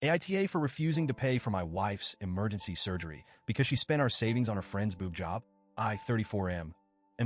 AITA for refusing to pay for my wife's emergency surgery because she spent our savings on her friend's boob job. I, 34 am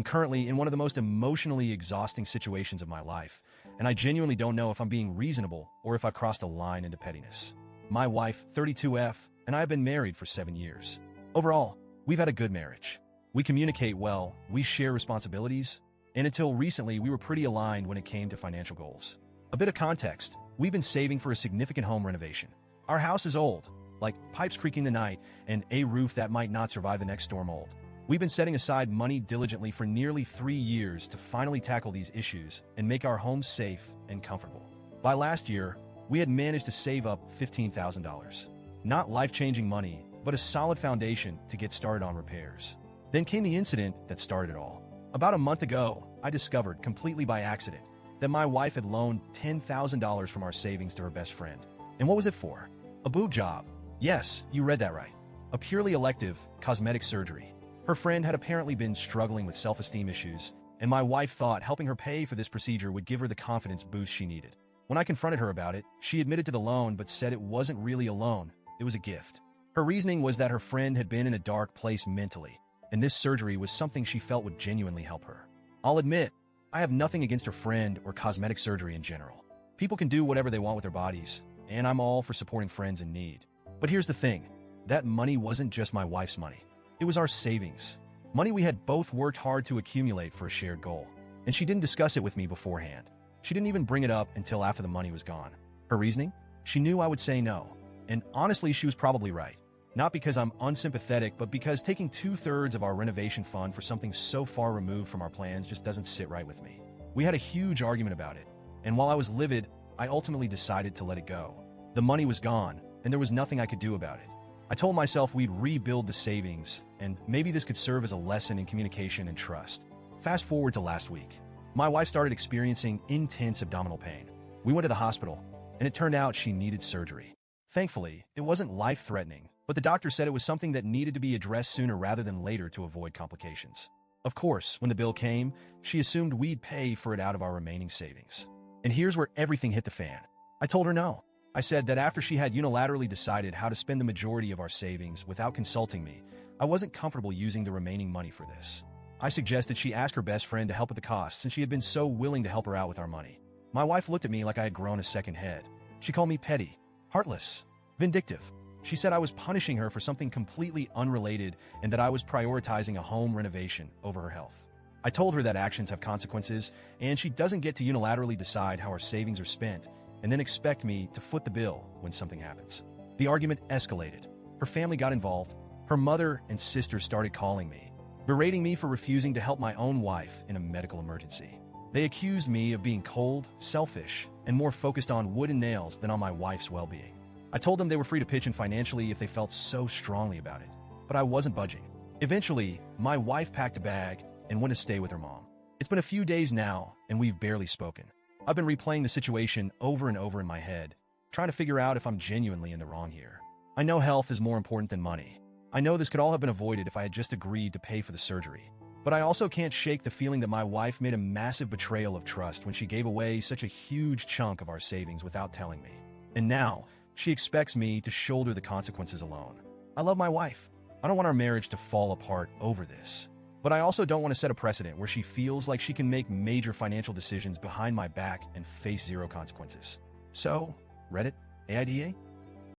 currently in one of the most emotionally exhausting situations of my life, and I genuinely don't know if I'm being reasonable or if I've crossed a line into pettiness. My wife, 32F, and I have been married for 7 years. Overall, we've had a good marriage. We communicate well, we share responsibilities, and until recently we were pretty aligned when it came to financial goals. A bit of context, we've been saving for a significant home renovation. Our house is old, like pipes creaking tonight and a roof that might not survive the next storm old. We've been setting aside money diligently for nearly 3 years to finally tackle these issues and make our home safe and comfortable. By last year, we had managed to save up $15,000. Not life-changing money, but a solid foundation to get started on repairs. Then came the incident that started it all. About a month ago, I discovered, completely by accident, that my wife had loaned $10,000 from our savings to her best friend. And what was it for? A boob job. Yes, you read that right. A purely elective, cosmetic surgery. Her friend had apparently been struggling with self-esteem issues, and my wife thought helping her pay for this procedure would give her the confidence boost she needed. When I confronted her about it, she admitted to the loan but said it wasn't really a loan, it was a gift. Her reasoning was that her friend had been in a dark place mentally, and this surgery was something she felt would genuinely help her. I'll admit, I have nothing against her friend or cosmetic surgery in general. People can do whatever they want with their bodies, and I'm all for supporting friends in need. But here's the thing, that money wasn't just my wife's money. It was our savings. Money we had both worked hard to accumulate for a shared goal. And she didn't discuss it with me beforehand. She didn't even bring it up until after the money was gone. Her reasoning? She knew I would say no. And honestly, she was probably right. Not because I'm unsympathetic, but because taking 2/3 of our renovation fund for something so far removed from our plans just doesn't sit right with me. We had a huge argument about it. And while I was livid, I ultimately decided to let it go. The money was gone, and there was nothing I could do about it. I told myself we'd rebuild the savings, and maybe this could serve as a lesson in communication and trust. Fast forward to last week. My wife started experiencing intense abdominal pain. We went to the hospital, and it turned out she needed surgery. Thankfully, it wasn't life-threatening, but the doctor said it was something that needed to be addressed sooner rather than later to avoid complications. Of course, when the bill came, she assumed we'd pay for it out of our remaining savings. And here's where everything hit the fan. I told her no. I said that after she had unilaterally decided how to spend the majority of our savings without consulting me, I wasn't comfortable using the remaining money for this. I suggested she ask her best friend to help with the costs since she had been so willing to help her out with our money. My wife looked at me like I had grown a second head. She called me petty, heartless, vindictive. She said I was punishing her for something completely unrelated and that I was prioritizing a home renovation over her health. I told her that actions have consequences and she doesn't get to unilaterally decide how our savings are spent and then expect me to foot the bill when something happens. The argument escalated. Her family got involved. Her mother and sister started calling me, berating me for refusing to help my own wife in a medical emergency. They accused me of being cold, selfish, and more focused on wood and nails than on my wife's well-being. I told them they were free to pitch in financially if they felt so strongly about it, but I wasn't budging. Eventually, my wife packed a bag and went to stay with her mom. It's been a few days now, and we've barely spoken. I've been replaying the situation over and over in my head, trying to figure out if I'm genuinely in the wrong here. I know health is more important than money. I know this could all have been avoided if I had just agreed to pay for the surgery. But I also can't shake the feeling that my wife made a massive betrayal of trust when she gave away such a huge chunk of our savings without telling me. And now, she expects me to shoulder the consequences alone. I love my wife. I don't want our marriage to fall apart over this. But I also don't want to set a precedent where she feels like she can make major financial decisions behind my back and face zero consequences. So, Reddit, AIDA?